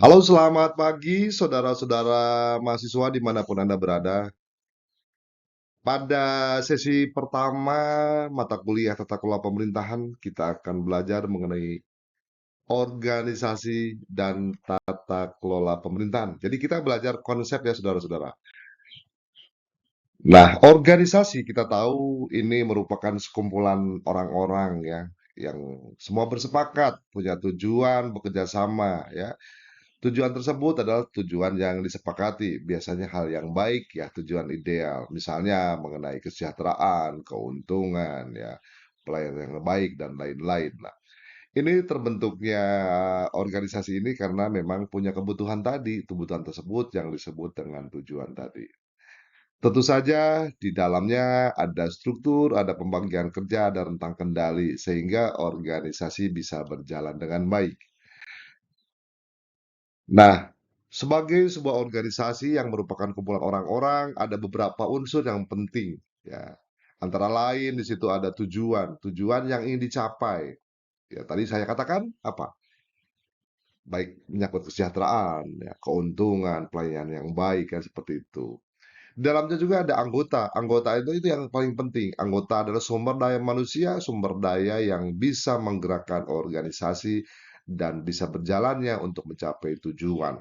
Halo, selamat pagi saudara-saudara mahasiswa dimanapun Anda berada. Pada sesi pertama mata kuliah tata kelola pemerintahan, kita akan belajar mengenai organisasi dan tata kelola pemerintahan. Jadi kita belajar konsep ya saudara-saudara. Nah, organisasi kita tahu ini merupakan sekumpulan orang-orang ya, yang semua bersepakat, punya tujuan, bekerja sama ya. Tujuan tersebut adalah tujuan yang disepakati, biasanya hal yang baik ya, tujuan ideal. Misalnya mengenai kesejahteraan, keuntungan ya, pelayanan yang baik dan lain-lain. Nah, ini terbentuknya organisasi ini karena memang punya kebutuhan tadi, kebutuhan tersebut yang disebut dengan tujuan tadi. Tentu saja di dalamnya ada struktur, ada pembagian kerja, ada rentang kendali sehingga organisasi bisa berjalan dengan baik. Nah, sebagai sebuah organisasi yang merupakan kumpulan orang-orang, ada beberapa unsur yang penting, ya. Antara lain di situ ada tujuan, tujuan yang ingin dicapai. Ya, tadi saya katakan apa? Baik menyangkut kesejahteraan, ya, keuntungan, pelayanan yang baik kan seperti itu. Di dalamnya juga ada anggota. Anggota itu yang paling penting. Anggota adalah sumber daya manusia, sumber daya yang bisa menggerakkan organisasi dan bisa berjalannya untuk mencapai tujuan.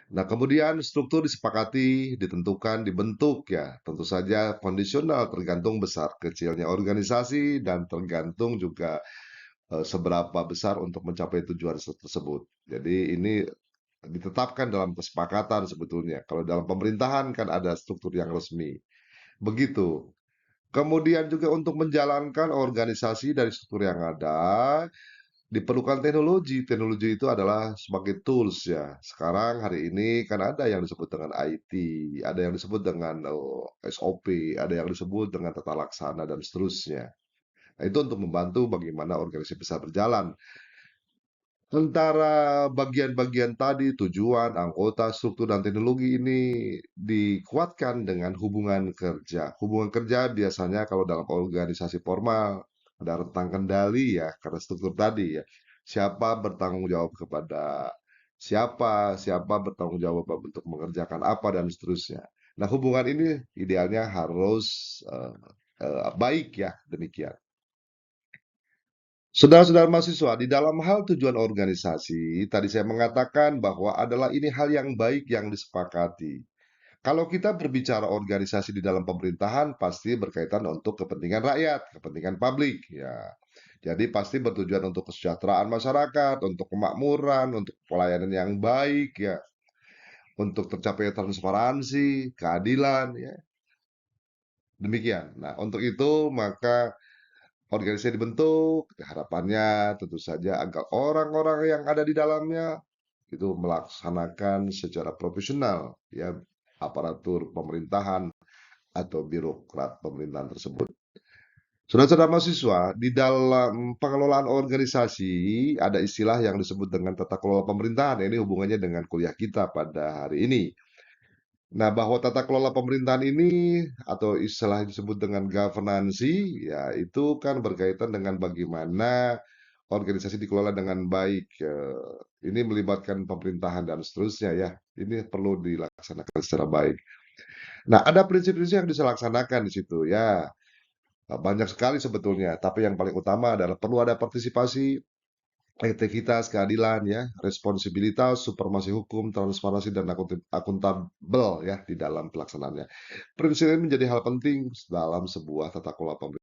Nah, kemudian struktur disepakati, ditentukan, dibentuk ya. Tentu saja kondisional tergantung besar kecilnya organisasi dan tergantung juga seberapa besar untuk mencapai tujuan tersebut. Jadi ini ditetapkan dalam kesepakatan sebetulnya. Kalau dalam pemerintahan kan ada struktur yang resmi. Begitu. Kemudian juga untuk menjalankan organisasi dari struktur yang ada, diperlukan teknologi. Teknologi itu adalah sebagai tools ya. Sekarang hari ini kan ada yang disebut dengan IT, ada yang disebut dengan SOP, ada yang disebut dengan tata laksana dan seterusnya. Nah, itu untuk membantu bagaimana organisasi bisa berjalan. Antara bagian-bagian tadi, tujuan, anggota, struktur, dan teknologi ini dikuatkan dengan hubungan kerja. Hubungan kerja biasanya kalau dalam organisasi formal ada rentang kendali ya, karena struktur tadi ya. Siapa bertanggung jawab kepada siapa, siapa bertanggung jawab untuk mengerjakan apa, dan seterusnya. Nah, hubungan ini idealnya harus baik ya, demikian. Saudara-saudara mahasiswa, di dalam hal tujuan organisasi, tadi saya mengatakan bahwa adalah ini hal yang baik yang disepakati. Kalau kita berbicara organisasi di dalam pemerintahan, pasti berkaitan untuk kepentingan rakyat, kepentingan publik, ya. Jadi pasti bertujuan untuk kesejahteraan masyarakat, untuk kemakmuran, untuk pelayanan yang baik, ya, untuk tercapai transparansi, keadilan, ya. Demikian. Nah, untuk itu maka organisasi dibentuk, harapannya tentu saja agar orang-orang yang ada di dalamnya itu melaksanakan secara profesional ya aparatur pemerintahan atau birokrat pemerintahan tersebut. Saudara-saudara mahasiswa, di dalam pengelolaan organisasi ada istilah yang disebut dengan tata kelola pemerintahan. Ini hubungannya dengan kuliah kita pada hari ini. Nah, bahwa tata kelola pemerintahan ini atau istilah disebut dengan governansi, ya itu kan berkaitan dengan bagaimana organisasi dikelola dengan baik. Ini melibatkan pemerintahan dan seterusnya ya. Ini perlu dilaksanakan secara baik. Nah, ada prinsip-prinsip yang dilaksanakan di situ ya. Banyak sekali sebetulnya, tapi yang paling utama adalah perlu ada partisipasi, integritas, keadilan ya, responsibilitas, supremasi hukum, transparansi, dan akuntabel ya di dalam pelaksanaannya. Prinsip ini menjadi hal penting dalam sebuah tata kelola pemerintahan.